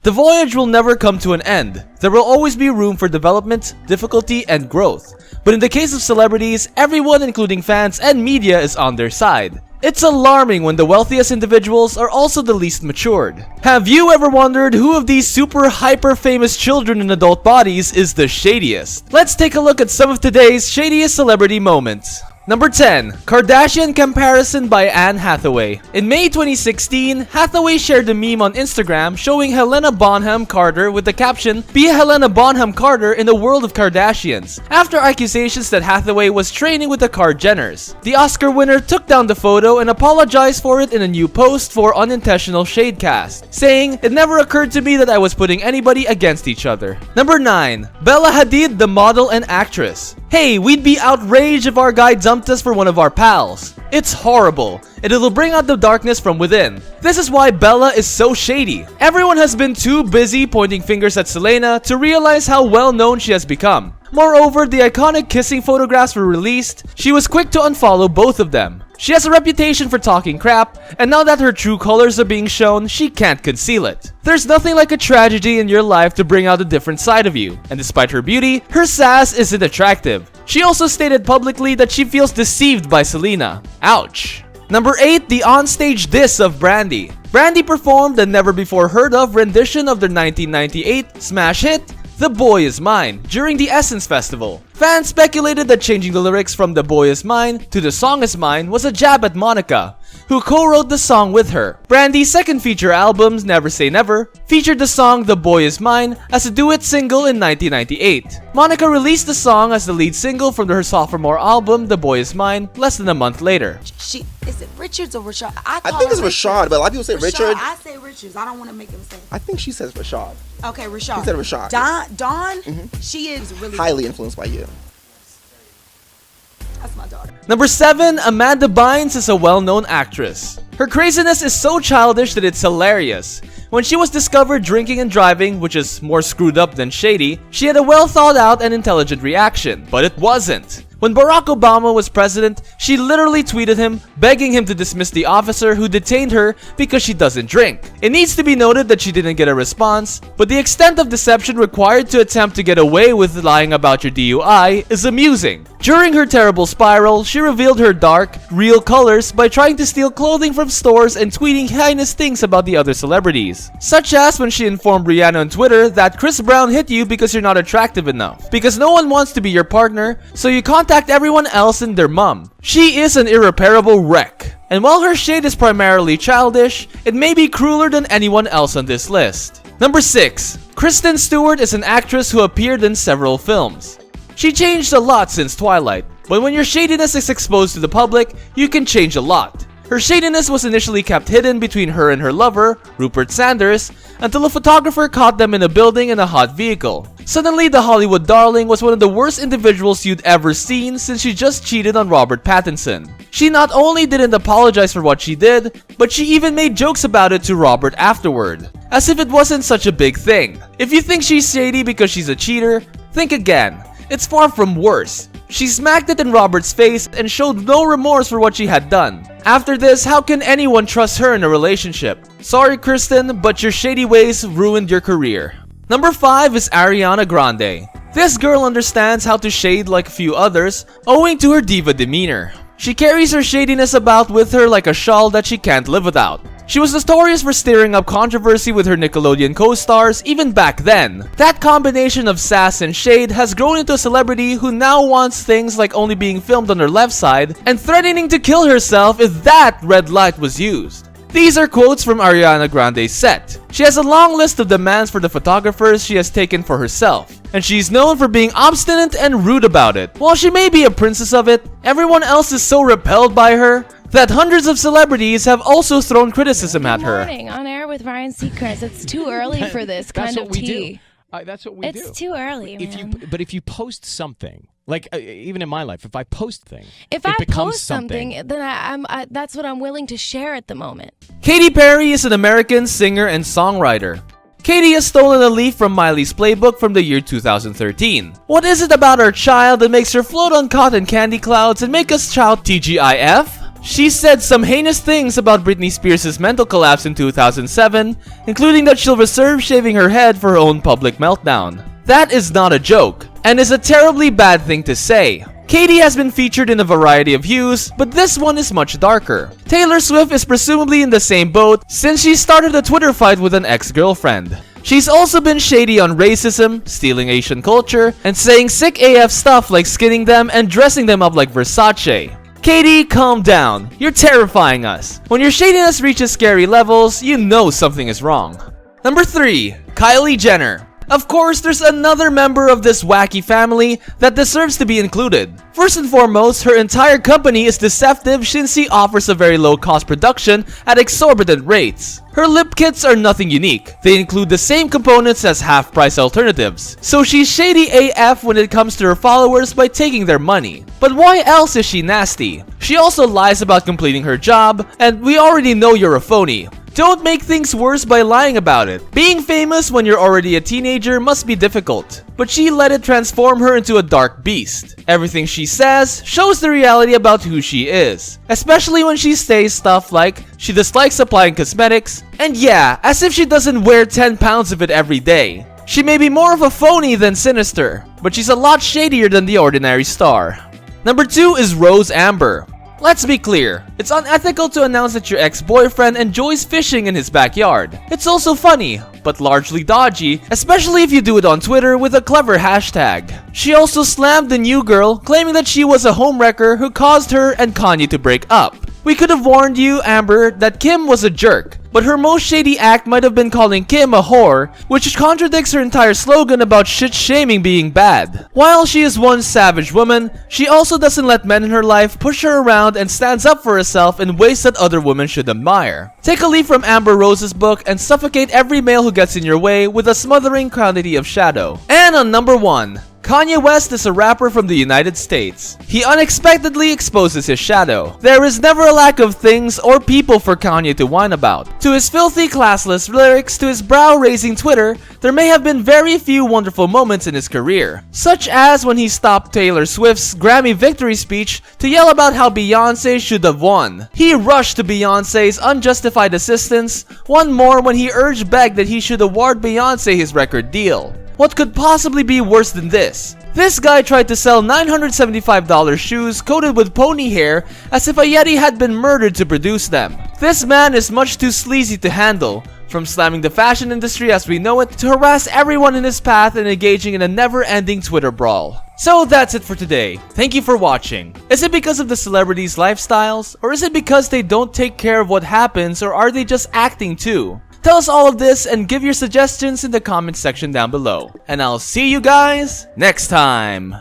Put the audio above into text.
The voyage will never come to an end. There will always be room for development, difficulty, and growth. But in the case of celebrities, everyone including fans and media is on their side. It's alarming when the wealthiest individuals are also the least matured. Have you ever wondered who of these super hyper famous children in adult bodies is the shadiest? Let's take a look at some of today's shadiest celebrity moments. Number 10. Kardashian comparison by Anne Hathaway. In May 2016, Hathaway shared a meme on Instagram showing Helena Bonham Carter with the caption, "Be Helena Bonham Carter in a world of Kardashians," after accusations that Hathaway was training with the Kar-Jenners. The Oscar winner took down the photo and apologized for it in a new post for unintentional shadecast, saying, "It never occurred to me that I was putting anybody against each other." Number 9. Bella Hadid, the model and actress. Hey, we'd be outraged if our guy dumped us for one of our pals. It's horrible, and it'll bring out the darkness from within. This is why Bella is so shady. Everyone has been too busy pointing fingers at Selena to realize how well known she has become. Moreover, the iconic kissing photographs were released. She was quick to unfollow both of them. She has a reputation for talking crap, and now that her true colors are being shown, she can't conceal it. There's nothing like a tragedy in your life to bring out a different side of you, and despite her beauty, her sass isn't attractive. She also stated publicly that she feels deceived by Selena. Ouch. Number 8. The onstage diss of Brandy. Brandy performed a never before heard of rendition of their 1998 smash hit, "The Boy Is Mine," during the Essence Festival. Fans speculated that changing the lyrics from "The Boy Is Mine" to "The Song Is Mine" was a jab at Monica, who co-wrote the song with her. Brandy's second feature album, Never Say Never, featured the song "The Boy Is Mine" as a duet single in 1998. Monica released the song as the lead single from her sophomore album, "The Boy Is Mine," less than a month later. Is it Richards or Rashad? I think it's Rashad, but a lot of people say Richard. I say Richards. I don't want to make a mistake. I think she says Rashad. Okay, Rashad. She said Rashad. Dawn, she is really highly influenced by you. That's my daughter. Number 7. Amanda Bynes is a well-known actress. Her craziness is so childish that it's hilarious. When she was discovered drinking and driving, which is more screwed up than shady, she had a well thought out and intelligent reaction, but it wasn't. When Barack Obama was president, she literally tweeted him, begging him to dismiss the officer who detained her because she doesn't drink. It needs to be noted that she didn't get a response, but the extent of deception required to attempt to get away with lying about your DUI is amusing. During her terrible spiral, she revealed her dark, real colors by trying to steal clothing from stores and tweeting heinous things about the other celebrities. Such as when she informed Rihanna on Twitter that Chris Brown hit you because you're not attractive enough. Because no one wants to be your partner, so you contact everyone else and their mom. She is an irreparable wreck. And while her shade is primarily childish, it may be crueler than anyone else on this list. Number 6. Kristen Stewart is an actress who appeared in several films. She changed a lot since Twilight, but when your shadiness is exposed to the public, you can change a lot. Her shadiness was initially kept hidden between her and her lover, Rupert Sanders, until a photographer caught them in a building in a hot vehicle. Suddenly, the Hollywood darling was one of the worst individuals you'd ever seen since she just cheated on Robert Pattinson. She not only didn't apologize for what she did, but she even made jokes about it to Robert afterward, as if it wasn't such a big thing. If you think she's shady because she's a cheater, think again. It's far from worse. She smacked it in Robert's face and showed no remorse for what she had done. After this, how can anyone trust her in a relationship? Sorry, Kristen, but your shady ways ruined your career. Number 5 is Ariana Grande. This girl understands how to shade like a few others, owing to her diva demeanor. She carries her shadiness about with her like a shawl that she can't live without. She was notorious for stirring up controversy with her Nickelodeon co-stars even back then. That combination of sass and shade has grown into a celebrity who now wants things like only being filmed on her left side and threatening to kill herself if that red light was used. These are quotes from Ariana Grande's set. She has a long list of demands for the photographers she has taken for herself, and she's known for being obstinate and rude about it. While she may be a princess of it, everyone else is so repelled by her that hundreds of celebrities have also thrown criticism at her. Good morning, on air with Ryan Seacrest. It's too early for this kind of tea. That's what we do. It's too early, man. But if you post something, like even in my life, if I post thing, if I post something, then I that's what I'm willing to share at the moment. Katy Perry is an American singer and songwriter. Katy has stolen a leaf from Miley's playbook from the year 2013. What is it about our child that makes her float on cotton candy clouds and make us shout TGIF? She said some heinous things about Britney Spears' mental collapse in 2007, including that she'll reserve shaving her head for her own public meltdown. That is not a joke, and is a terribly bad thing to say. Katy has been featured in a variety of hues, but this one is much darker. Taylor Swift is presumably in the same boat since she started a Twitter fight with an ex-girlfriend. She's also been shady on racism, stealing Asian culture, and saying sick AF stuff like skinning them and dressing them up like Versace. Katy, calm down. You're terrifying us. When your shadiness reaches scary levels, you know something is wrong. Number 3. Kylie Jenner. Of course, there's another member of this wacky family that deserves to be included. First and foremost, her entire company is deceptive since she offers a very low cost production at exorbitant rates. Her lip kits are nothing unique. They include the same components as half-price alternatives. So she's shady AF when it comes to her followers by taking their money. But why else is she nasty? She also lies about completing her job, and we already know you're a phony. Don't make things worse by lying about it. Being famous when you're already a teenager must be difficult, but she let it transform her into a dark beast. Everything she says shows the reality about who she is, especially when she says stuff like she dislikes applying cosmetics, and yeah, as if she doesn't wear 10 pounds of it every day. She may be more of a phony than sinister, but she's a lot shadier than the ordinary star. Number 2 is Rose Amber. Let's be clear, it's unethical to announce that your ex-boyfriend enjoys fishing in his backyard. It's also funny, but largely dodgy, especially if you do it on Twitter with a clever hashtag. She also slammed the new girl, claiming that she was a homewrecker who caused her and Kanye to break up. We could have warned you, Amber, that Kim was a jerk, but her most shady act might have been calling Kim a whore, which contradicts her entire slogan about shit-shaming being bad. While she is one savage woman, she also doesn't let men in her life push her around and stands up for herself in ways that other women should admire. Take a leaf from Amber Rose's book and suffocate every male who gets in your way with a smothering quantity of shadow. And on number 1, Kanye West is a rapper from the United States. He unexpectedly exposes his shadow. There is never a lack of things or people for Kanye to whine about. To his filthy, classless lyrics, to his brow-raising Twitter, there may have been very few wonderful moments in his career, such as when he stopped Taylor Swift's Grammy victory speech to yell about how Beyoncé should have won. He rushed to Beyoncé's unjustified assistance, one more when he begged that he should award Beyoncé his record deal. What could possibly be worse than this? This guy tried to sell $975 shoes coated with pony hair as if a Yeti had been murdered to produce them. This man is much too sleazy to handle, from slamming the fashion industry as we know it to harass everyone in his path and engaging in a never-ending Twitter brawl. So that's it for today. Thank you for watching. Is it because of the celebrities' lifestyles? Or is it because they don't take care of what happens, or are they just acting too? Tell us all of this and give your suggestions in the comment section down below. And I'll see you guys next time.